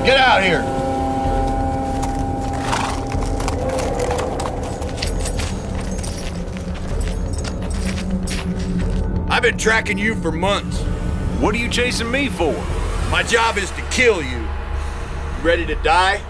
Get out here! I've been tracking you for months. What are you chasing me for? My job is to kill you. You ready to die?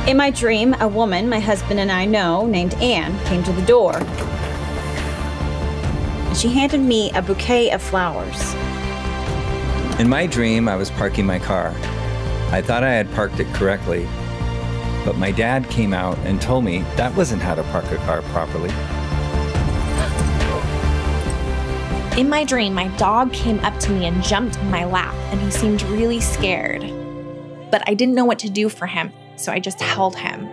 In my dream, a woman my husband and I know, named Anne, came to the door. And she handed me a bouquet of flowers. In my dream, I was parking my car. I thought I had parked it correctly, but my dad came out and told me that wasn't how to park a car properly. In my dream, my dog came up to me and jumped in my lap, and he seemed really scared. But I didn't know what to do for him, so I just held him.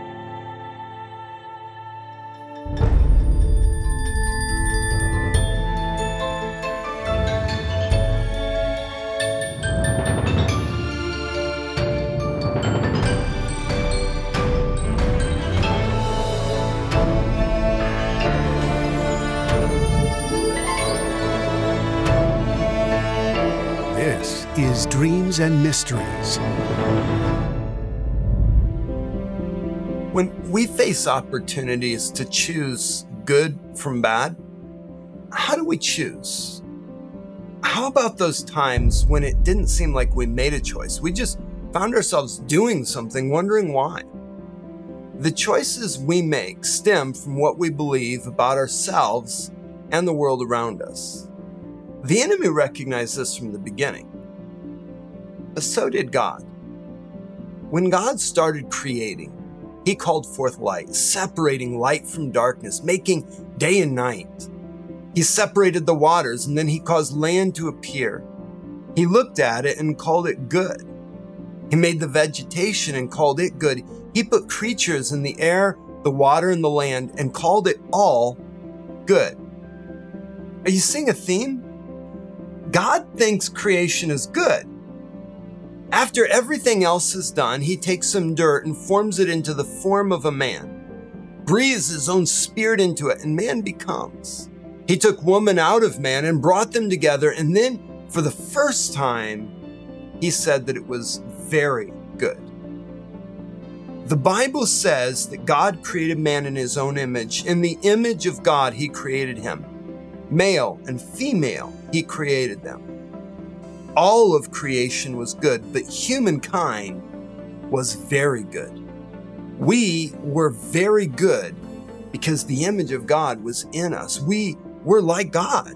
This is Dreams and Mysteries. When we face opportunities to choose good from bad, how do we choose? How about those times when it didn't seem like we made a choice? We just found ourselves doing something, wondering why. The choices we make stem from what we believe about ourselves and the world around us. The enemy recognized this from the beginning, but so did God. When God started creating, He called forth light, separating light from darkness, making day and night. He separated the waters, and then He caused land to appear. He looked at it and called it good. He made the vegetation and called it good. He put creatures in the air, the water, and the land and called it all good. Are you seeing a theme? God thinks creation is good. After everything else is done, He takes some dirt and forms it into the form of a man, breathes His own spirit into it, and man becomes. He took woman out of man and brought them together, and then, for the first time, He said that it was very good. The Bible says that God created man in His own image. In the image of God, He created him. Male and female, He created them. All of creation was good, but humankind was very good. We were very good because the image of God was in us. We were like God.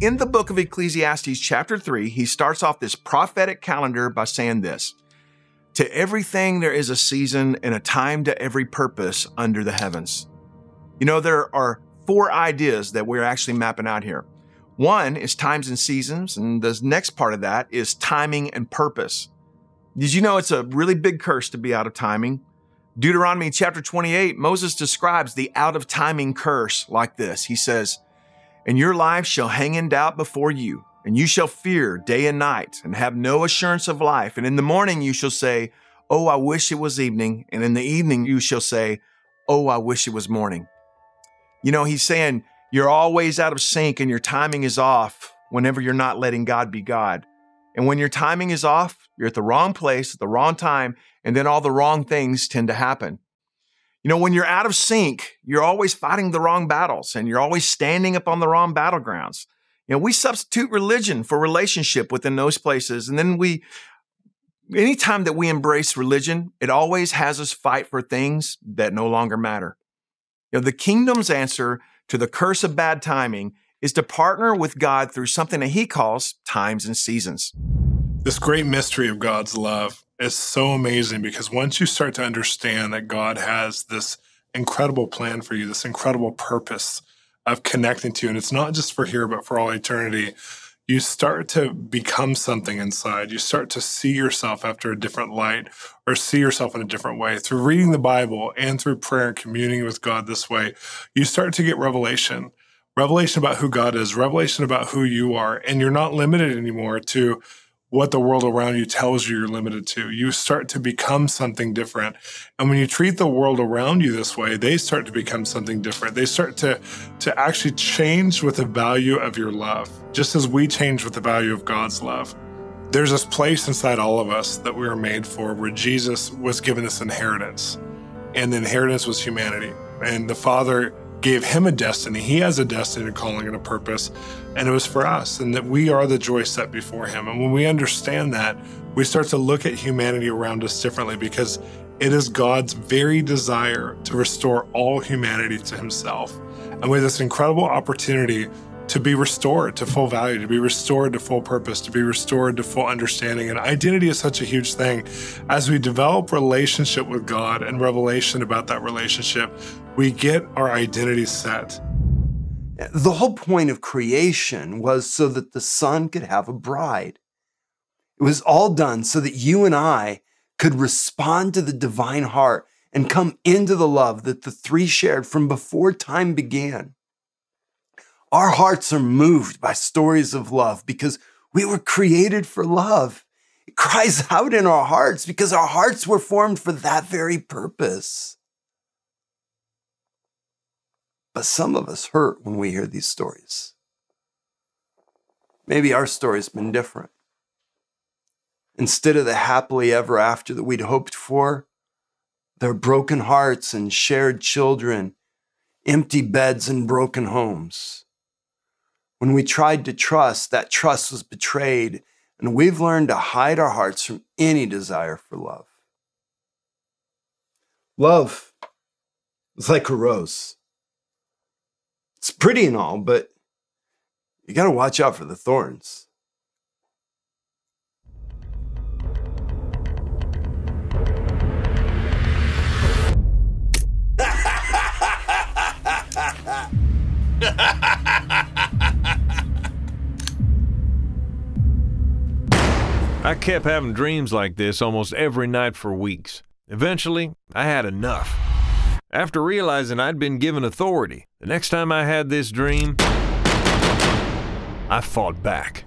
In the book of Ecclesiastes, chapter 3, he starts off this prophetic calendar by saying this: "To everything there is a season and a time to every purpose under the heavens." You know, there are 4 ideas that we're actually mapping out here. One is times and seasons, and the next part of that is timing and purpose. Did you know it's a really big curse to be out of timing? Deuteronomy chapter 28, Moses describes the out of timing curse like this. He says, "And your life shall hang in doubt before you, and you shall fear day and night, and have no assurance of life. And in the morning you shall say, oh, I wish it was evening. And in the evening you shall say, oh, I wish it was morning." You know, he's saying, you're always out of sync and your timing is off whenever you're not letting God be God. And when your timing is off, you're at the wrong place at the wrong time, and then all the wrong things tend to happen. You know, when you're out of sync, you're always fighting the wrong battles and you're always standing up on the wrong battlegrounds. You know, we substitute religion for relationship within those places. And then anytime that we embrace religion, it always has us fight for things that no longer matter. You know, the kingdom's answer to the curse of bad timing is to partner with God through something that He calls times and seasons. This great mystery of God's love is so amazing because once you start to understand that God has this incredible plan for you, this incredible purpose of connecting to you. And it's not just for here, but for all eternity. You start to become something inside. You start to see yourself after a different light, or see yourself in a different way. Through reading the Bible and through prayer and communing with God this way, you start to get revelation about who God is, revelation about who you are. And you're not limited anymore to what the world around you tells you you're limited to. You start to become something different. And when you treat the world around you this way, they start to become something different. They start to actually change with the value of your love, just as we change with the value of God's love. There's this place inside all of us that we were made for, where Jesus was given this inheritance. And the inheritance was humanity. And the Father gave him a destiny. He has a destiny, a calling, and a purpose, and it was for us, and that we are the joy set before him. And when we understand that, we start to look at humanity around us differently, because it is God's very desire to restore all humanity to himself. And we have this incredible opportunity to be restored to full value, to be restored to full purpose, to be restored to full understanding. And identity is such a huge thing. As we develop relationship with God and revelation about that relationship, we get our identity set. The whole point of creation was so that the Son could have a bride. It was all done so that you and I could respond to the divine heart and come into the love that the three shared from before time began. Our hearts are moved by stories of love because we were created for love. It cries out in our hearts because our hearts were formed for that very purpose. But some of us hurt when we hear these stories. Maybe our story's been different. Instead of the happily ever after that we'd hoped for, there are broken hearts and shared children, empty beds and broken homes. When we tried to trust, that trust was betrayed, and we've learned to hide our hearts from any desire for love. Love is like a rose. It's pretty and all, but you got to watch out for the thorns. I kept having dreams like this almost every night for weeks. Eventually, I had enough. After realizing I'd been given authority, the next time I had this dream, I fought back.